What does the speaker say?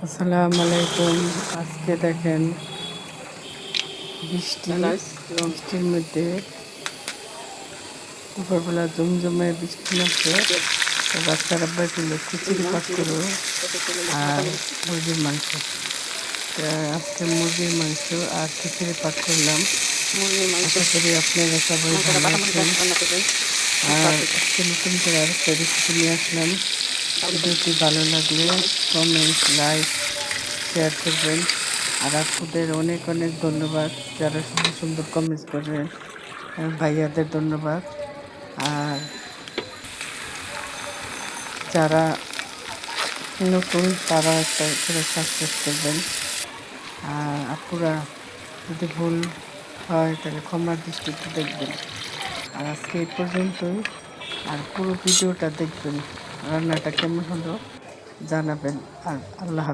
আসসালামু আলাইকুম। আজকে দেখেন বৃষ্টির মধ্যে দুপুরবেলা জমজমে বৃষ্টি নামছে। তো বাচ্চারা বাড়ছিল খিচুড়ি পাক করো আর মুরগির মাংস। আজকে মুরগির মাংস আর খিচুড়ি পাক করলাম। আশা করি আপনারা সবাই ভালো আছেন। আর আজকে নতুন করে আরেকটা রেসিপি নিয়ে আসলাম। ভিডিওটি ভালো লাগলে কমেন্ট, লাইক, শেয়ার করবেন। আর আপুদের অনেক অনেক ধন্যবাদ যারা সুন্দর সুন্দর কমেন্টস করবেন। ভাইয়াদের ধন্যবাদ। আর যারা নতুন তারা একটা করে সাবস্ক্রাইব করবেন। আর আপুরা যদি ভুল হয় তাহলে ক্ষমার দৃষ্টিতে দেখবেন। আর আজকে এই পর্যন্তই। আর পুরো ভিডিওটা দেখবেন, রান্নাটা কেমন হলো জানাবেন। আর আল্লাহ হাফেজ।